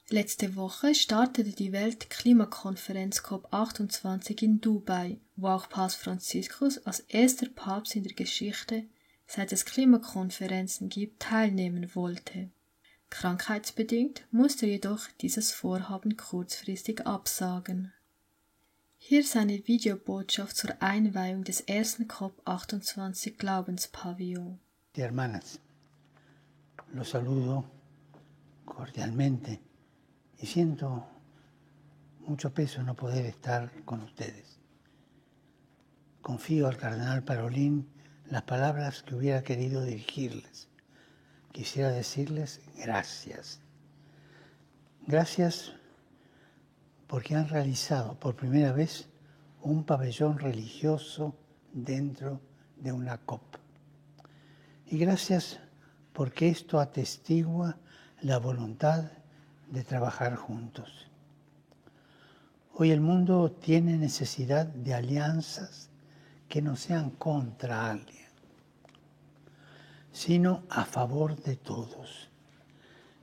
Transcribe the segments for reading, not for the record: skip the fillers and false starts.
Letzte Woche startete die Weltklimakonferenz COP28 in Dubai, wo auch Papst Franziskus als erster Papst in der Geschichte, seit es Klimakonferenzen gibt, teilnehmen wollte. Krankheitsbedingt musste er jedoch dieses Vorhaben kurzfristig absagen. Hier seine Videobotschaft zur Einweihung des ersten COP28 Glaubenspavillon. Hermanas, los saludo cordialmente y siento mucho peso no poder estar con ustedes. Confío al cardenal Parolin las palabras que hubiera querido dirigirles. Quisiera decirles gracias. Gracias porque han realizado por primera vez un pabellón religioso dentro de una COP. Y gracias porque esto atestigua la voluntad de trabajar juntos. Hoy el mundo tiene necesidad de alianzas que no sean contra alguien, sino a favor de todos.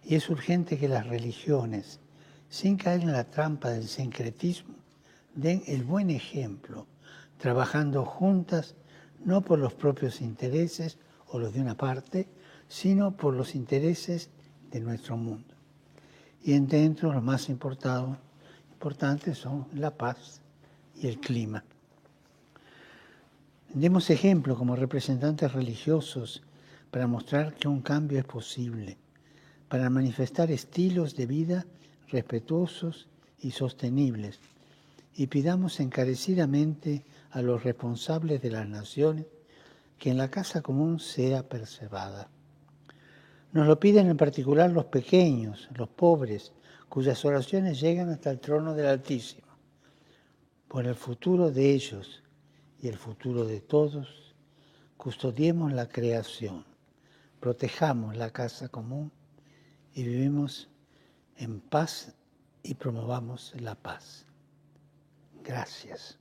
Y es urgente que las religiones, sin caer en la trampa del sincretismo, den el buen ejemplo, trabajando juntas no por los propios intereses o los de una parte, sino por los intereses de nuestro mundo. Y dentro lo más importante son la paz y el clima. Demos ejemplo como representantes religiosos para mostrar que un cambio es posible, para manifestar estilos de vida respetuosos y sostenibles, y pidamos encarecidamente a los responsables de las naciones que en la casa común sea preservada. Nos lo piden en particular los pequeños, los pobres, cuyas oraciones llegan hasta el trono del Altísimo. Por el futuro de ellos y el futuro de todos, custodiemos la creación, protejamos la casa común y vivimos en paz y promovamos la paz. Gracias.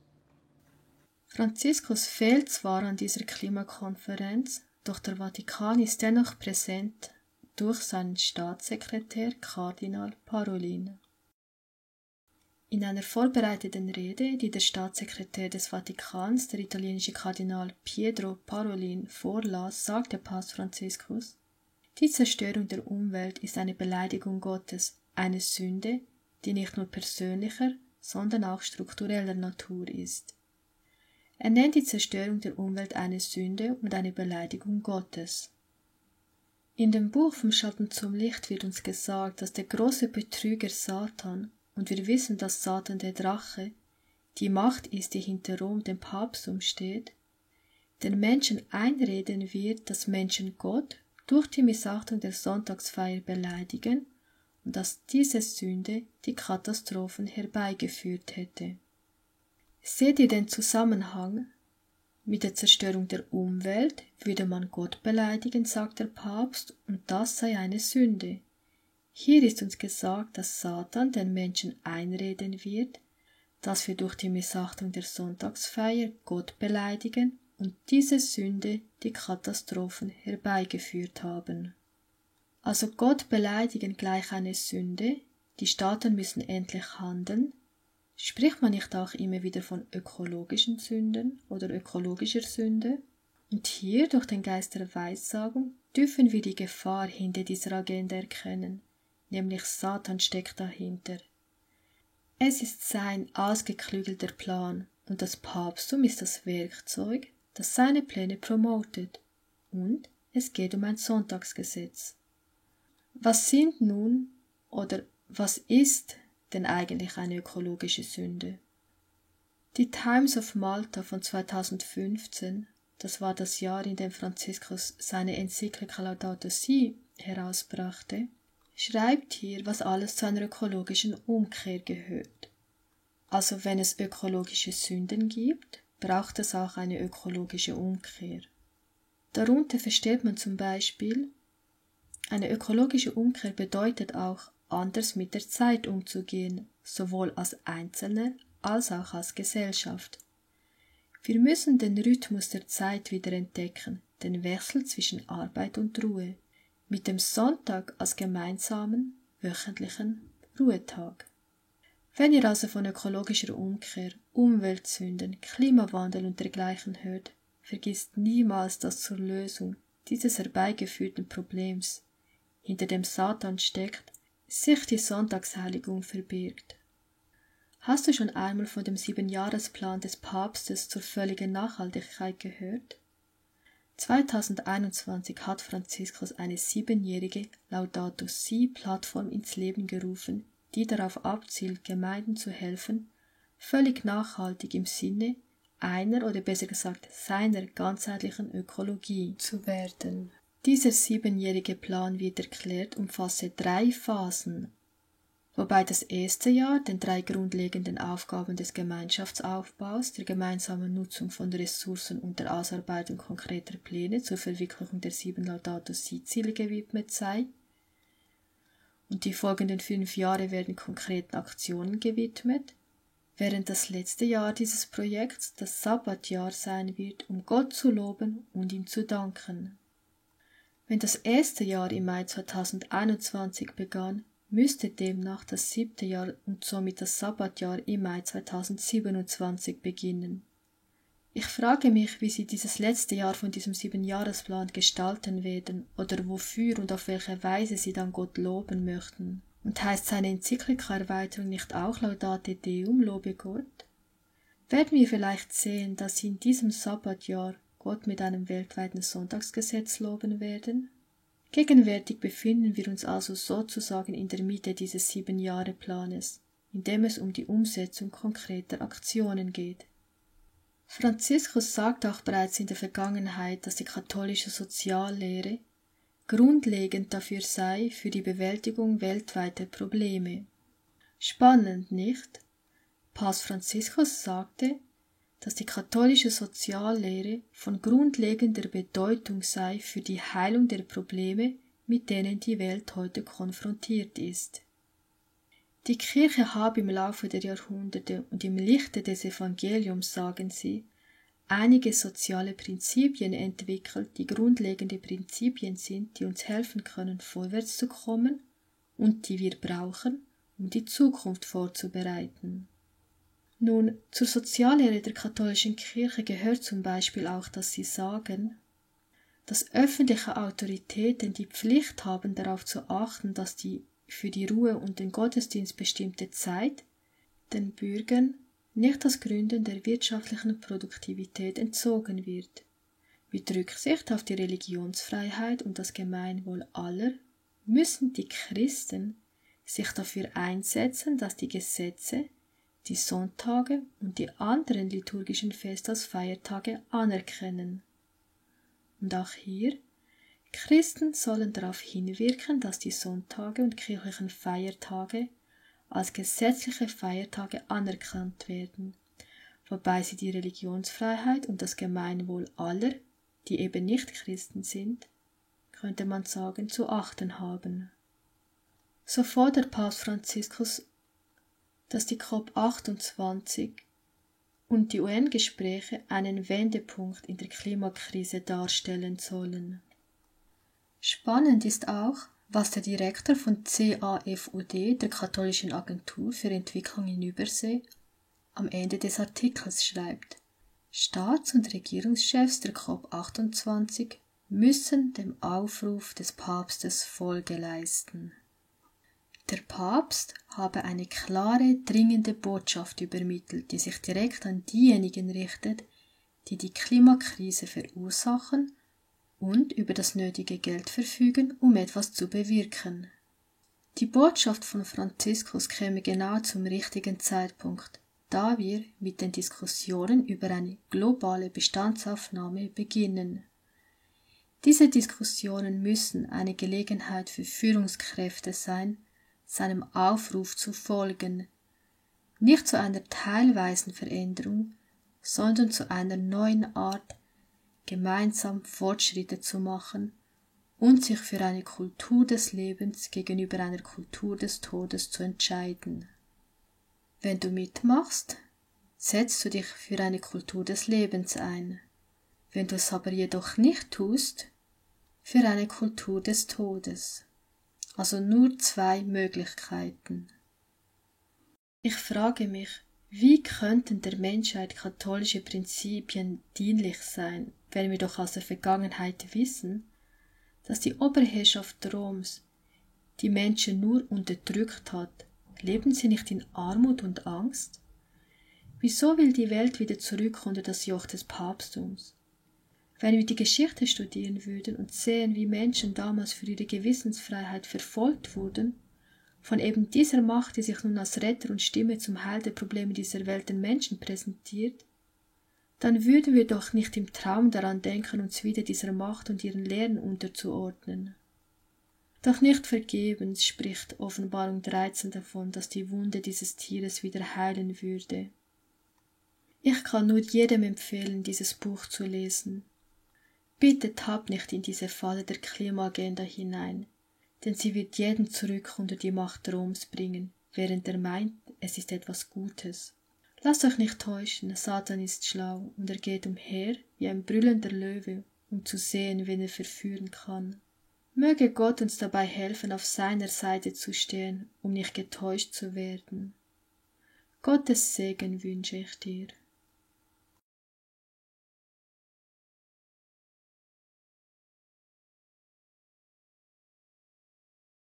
Franziskus fehlt zwar an dieser Klimakonferenz, doch der Vatikan ist dennoch präsent durch seinen Staatssekretär Kardinal Parolin. In einer vorbereiteten Rede, die der Staatssekretär des Vatikans, der italienische Kardinal Pietro Parolin, vorlas, sagte Papst Franziskus: Die Zerstörung der Umwelt ist eine Beleidigung Gottes, eine Sünde, die nicht nur persönlicher, sondern auch struktureller Natur ist. Er nennt die Zerstörung der Umwelt eine Sünde und eine Beleidigung Gottes. In dem Buch Vom Schatten zum Licht wird uns gesagt, dass der große Betrüger Satan, und wir wissen, dass Satan der Drache, die Macht ist, die hinter Rom, dem Papsttum, steht, den Menschen einreden wird, dass Menschen Gott durch die Missachtung der Sonntagsfeier beleidigen und dass diese Sünde die Katastrophen herbeigeführt hätte. Seht ihr den Zusammenhang? Mit der Zerstörung der Umwelt würde man Gott beleidigen, sagt der Papst, und das sei eine Sünde. Hier ist uns gesagt, dass Satan den Menschen einreden wird, dass wir durch die Missachtung der Sonntagsfeier Gott beleidigen und diese Sünde die Katastrophen herbeigeführt haben. Also Gott beleidigen gleich eine Sünde, die Staaten müssen endlich handeln. Spricht man nicht auch immer wieder von ökologischen Sünden oder ökologischer Sünde? Und hier, durch den Geist der Weissagung, dürfen wir die Gefahr hinter dieser Agenda erkennen, nämlich Satan steckt dahinter. Es ist sein ausgeklügelter Plan und das Papsttum ist das Werkzeug, das seine Pläne promotet. Und es geht um ein Sonntagsgesetz. Was sind nun oder was ist denn eigentlich eine ökologische Sünde? Die Times of Malta von 2015, das war das Jahr, in dem Franziskus seine Enzyklika Laudato Si herausbrachte, schreibt hier, was alles zu einer ökologischen Umkehr gehört. Also wenn es ökologische Sünden gibt, braucht es auch eine ökologische Umkehr. Darunter versteht man zum Beispiel, eine ökologische Umkehr bedeutet auch, anders mit der Zeit umzugehen, sowohl als Einzelne als auch als Gesellschaft. Wir müssen den Rhythmus der Zeit wieder entdecken, den Wechsel zwischen Arbeit und Ruhe, mit dem Sonntag als gemeinsamen, wöchentlichen Ruhetag. Wenn ihr also von ökologischer Umkehr, Umweltsünden, Klimawandel und dergleichen hört, vergisst niemals, dass zur Lösung dieses herbeigeführten Problems, hinter dem Satan steckt, sich die Sonntagsheiligung verbirgt. Hast du schon einmal von dem 7-Jahresplan des Papstes zur völligen Nachhaltigkeit gehört? 2021 hat Franziskus eine 7-jährige Laudato Si-Plattform ins Leben gerufen, die darauf abzielt, Gemeinden zu helfen, völlig nachhaltig im Sinne einer oder besser gesagt seiner ganzheitlichen Ökologie zu werden. Dieser 7-jährige Plan, wird erklärt, umfasse 3 Phasen, wobei das erste Jahr den 3 grundlegenden Aufgaben des Gemeinschaftsaufbaus, der gemeinsamen Nutzung von Ressourcen und der Ausarbeitung konkreter Pläne zur Verwirklichung der 7 Laudato Si-Ziele gewidmet sei, und die folgenden 5 Jahre werden konkreten Aktionen gewidmet, während das letzte Jahr dieses Projekts das Sabbatjahr sein wird, um Gott zu loben und ihm zu danken. Wenn das erste Jahr im Mai 2021 begann, müsste demnach das 7. Jahr und somit das Sabbatjahr im Mai 2027 beginnen. Ich frage mich, wie Sie dieses letzte Jahr von diesem 7-Jahresplan gestalten werden oder wofür und auf welche Weise Sie dann Gott loben möchten. Und heißt seine Enzyklika-Erweiterung nicht auch Laudate Deum, lobe Gott? Werden wir vielleicht sehen, dass Sie in diesem Sabbatjahr Gott mit einem weltweiten Sonntagsgesetz loben werden? Gegenwärtig befinden wir uns also sozusagen in der Mitte dieses 7-Jahre-Planes, in dem es um die Umsetzung konkreter Aktionen geht. Franziskus sagt auch bereits in der Vergangenheit, dass die katholische Soziallehre grundlegend dafür sei für die Bewältigung weltweiter Probleme. Spannend, nicht? Papst Franziskus sagte, dass die katholische Soziallehre von grundlegender Bedeutung sei für die Heilung der Probleme, mit denen die Welt heute konfrontiert ist. Die Kirche habe im Laufe der Jahrhunderte und im Lichte des Evangeliums, sagen sie, einige soziale Prinzipien entwickelt, die grundlegende Prinzipien sind, die uns helfen können, vorwärts zu kommen und die wir brauchen, um die Zukunft vorzubereiten. Nun, zur Soziallehre der katholischen Kirche gehört zum Beispiel auch, dass sie sagen, dass öffentliche Autoritäten die Pflicht haben, darauf zu achten, dass die für die Ruhe und den Gottesdienst bestimmte Zeit den Bürgern nicht aus Gründen der wirtschaftlichen Produktivität entzogen wird. Mit Rücksicht auf die Religionsfreiheit und das Gemeinwohl aller müssen die Christen sich dafür einsetzen, dass die Gesetze, die Sonntage und die anderen liturgischen Feste als Feiertage anerkennen. Und auch hier, Christen sollen darauf hinwirken, dass die Sonntage und kirchlichen Feiertage als gesetzliche Feiertage anerkannt werden, wobei sie die Religionsfreiheit und das Gemeinwohl aller, die eben nicht Christen sind, könnte man sagen, zu achten haben. So fordert Papst Franziskus, dass die COP28 und die UN-Gespräche einen Wendepunkt in der Klimakrise darstellen sollen. Spannend ist auch, was der Direktor von CAFUD, der Katholischen Agentur für Entwicklung in Übersee, am Ende des Artikels schreibt. Staats- und Regierungschefs der COP28 müssen dem Aufruf des Papstes Folge leisten. Der Papst habe eine klare, dringende Botschaft übermittelt, die sich direkt an diejenigen richtet, die die Klimakrise verursachen und über das nötige Geld verfügen, um etwas zu bewirken. Die Botschaft von Franziskus käme genau zum richtigen Zeitpunkt, da wir mit den Diskussionen über eine globale Bestandsaufnahme beginnen. Diese Diskussionen müssen eine Gelegenheit für Führungskräfte sein, seinem Aufruf zu folgen, nicht zu einer teilweisen Veränderung, sondern zu einer neuen Art, gemeinsam Fortschritte zu machen und sich für eine Kultur des Lebens gegenüber einer Kultur des Todes zu entscheiden. Wenn du mitmachst, setzt du dich für eine Kultur des Lebens ein. Wenn du es aber jedoch nicht tust, für eine Kultur des Todes. Also nur 2 Möglichkeiten. Ich frage mich, wie könnten der Menschheit katholische Prinzipien dienlich sein, wenn wir doch aus der Vergangenheit wissen, dass die Oberherrschaft Roms die Menschen nur unterdrückt hat? Leben sie nicht in Armut und Angst? Wieso will die Welt wieder zurück unter das Joch des Papsttums? Wenn wir die Geschichte studieren würden und sehen, wie Menschen damals für ihre Gewissensfreiheit verfolgt wurden, von eben dieser Macht, die sich nun als Retter und Stimme zum Heil der Probleme dieser Welt den Menschen präsentiert, dann würden wir doch nicht im Traum daran denken, uns wieder dieser Macht und ihren Lehren unterzuordnen. Doch nicht vergebens spricht Offenbarung 13 davon, dass die Wunde dieses Tieres wieder heilen würde. Ich kann nur jedem empfehlen, dieses Buch zu lesen. Bitte tappt nicht in diese Falle der Klimaagenda hinein, denn sie wird jeden zurück unter die Macht Roms bringen, während er meint, es ist etwas Gutes. Lasst euch nicht täuschen, Satan ist schlau und er geht umher wie ein brüllender Löwe, um zu sehen, wen er verführen kann. Möge Gott uns dabei helfen, auf seiner Seite zu stehen, um nicht getäuscht zu werden. Gottes Segen wünsche ich dir.